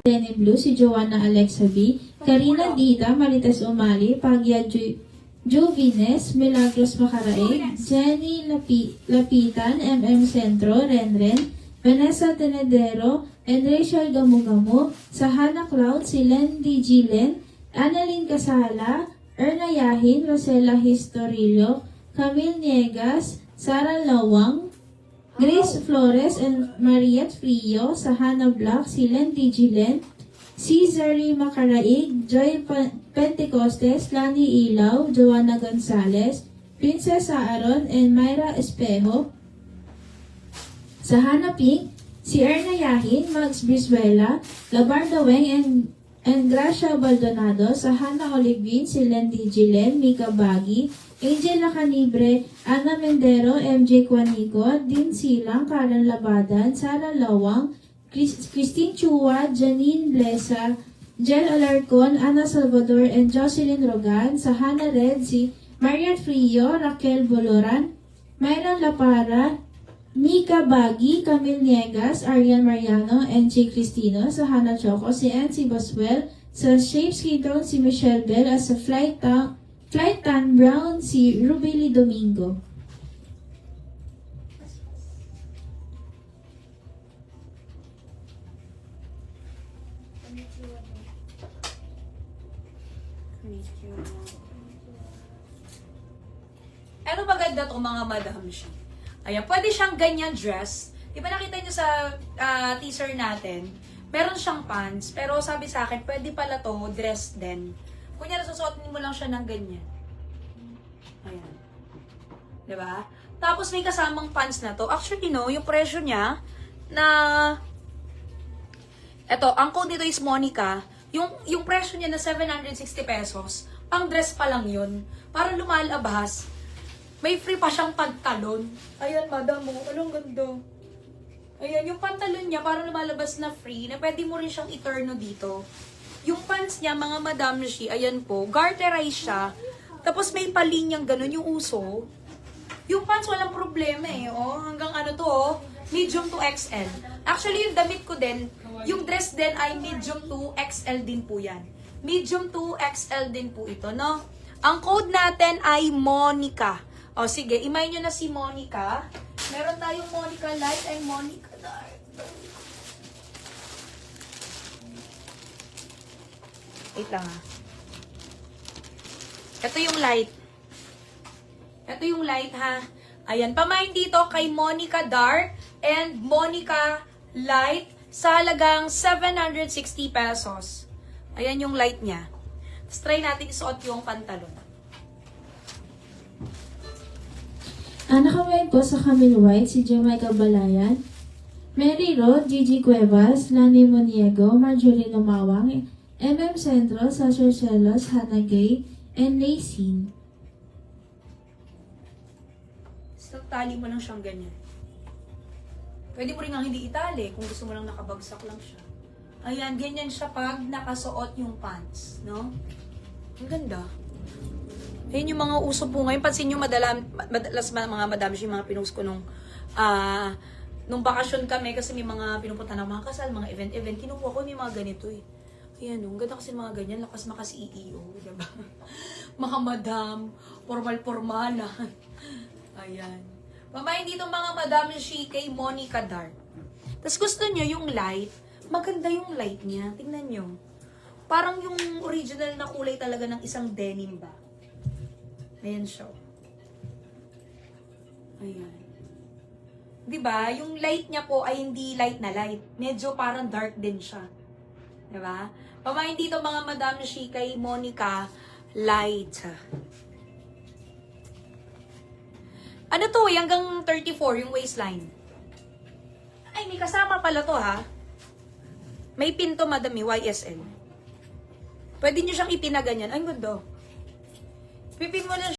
Denim Blue, si Joanna Alexa B, Karina Dita, Marites Umali, Pagya Juvines, Milagros Macaraig, Jenny Lapitan, MM Centro, Renren, Vanessa Tenedero, and Rachel Gamugamu, Sahana Cloud, si Lendy Gilen, Annalyn Casala, Erna Yahin, Rosella Historillo, Camille Niegas, Sara Lawang, Grace Flores, and Mariette Frio, Sahana Black, si Lendy Gilen, Cesary Macaraig, Joy Pentecostes, Lani Ilaw, Joanna Gonzalez, Princess Aaron, and Myra Espejo. Sahana Pink, si Erna Yahin, Max Brizuela, Labarda Weng, and Gracia Baldonado. Sahana Olivin, si Lendy Gilen, Mika Bagi, Angela Canibre, Ana Mendero, MJ Quanico, Din Silang, Karen Labadan, Sara Lawang, Christine Chua, Janine Blesa, Jel Alarcon, Ana Salvador, and Jocelyn Rogan. Sahana Red, si Mariette Frio, Raquel Boloran, Myron Lapara, Mika Bagi, Camille Niegas, Arian Mariano, and J. Cristino. Sahana Choco, si Nancy Boswell. Sa Shapeskin si Michelle Bell. At sa Flight Tan Brown, si Rubili Domingo. Ano maganda to mga madam siya? Ayan, pwede siyang ganyan dress. Di ba nakita niyo sa teaser natin? Meron siyang pants, pero sabi sa akin, pwede pala to dress din. Kunya nasusuotin mo lang siya ng ganyan. Ayan. Di ba? Tapos may kasamang pants na to. Actually, no, yung presyo niya na eto, ang code nito is Monica. Yung presyo niya na 760 pesos, pang dress pa lang yun. Para lumalabas, may free pa siyang pantalon. Ayan, madam mo. Anong ganda. Ayan, yung pantalon niya, para lumalabas na free, na pwede mo rin siyang iturno dito. Yung pants niya, mga madam shi, ayan po, garterize siya. Tapos may palinyang ganun yung uso. Yung pants, walang problema eh. Oh, hanggang ano to, oh, medium to XL. Actually, yung damit ko din, yung dress din ay medium to XL din po yan. Medium to XL din po ito, no? Ang code natin ay Monica. O sige, imay nyo na si Monica. Meron tayong Monica Light and Monica Dark. Wait lang ha. Ito yung light. Ito yung light ha. Ayan, pamain dito kay Monica Dark and Monica Light sa halagang 760 pesos. Ayan yung light niya. Tapos try natin isuot yung pantalon. Nakamain po sa Camille White, si Jamaica Balayan, Mary Ro, Gigi Cuevas, Lani Moniego, Marjorie Lumawang, MM Centro, Sasha Celos, Hannah Gay, and Lacey. So, tali mo lang siyang ganyan. Pwede mo rin nga hindi itali kung gusto mo lang nakabagsak lang siya. Ayan, ganyan siya pag nakasuot yung pants, no? Ang ganda. Ayun yung mga uso po ngayon. Pansin nyo, madalas mga madam, yung mga pinost ko nung bakasyon kami kasi may mga pinupunta ng mga kasal, mga event, kinukuha ko may mga ganito eh. Ayan, ang ganda kasi mga ganyan, lakas maka-CEO, diba? Mga madam, formal-formalan. Ayan. Mamayin dito mga madam, si kay Monica Dark. Tapos gusto nyo yung light, maganda yung light niya. Tingnan nyo. Parang yung original na kulay talaga ng isang denim ba. Ayan siya. Ayan. Diba? Yung light niya po ay hindi light na light. Medyo parang dark din siya. Diba? Pamain dito mga madam shi kay Monica Light. Ano to? Hanggang 34 yung waistline. Ay, may kasama pala to ha. May pinto madam YSL. Pwede nyo siyang ipinaganyan. Ay, ganda. Pipin mo na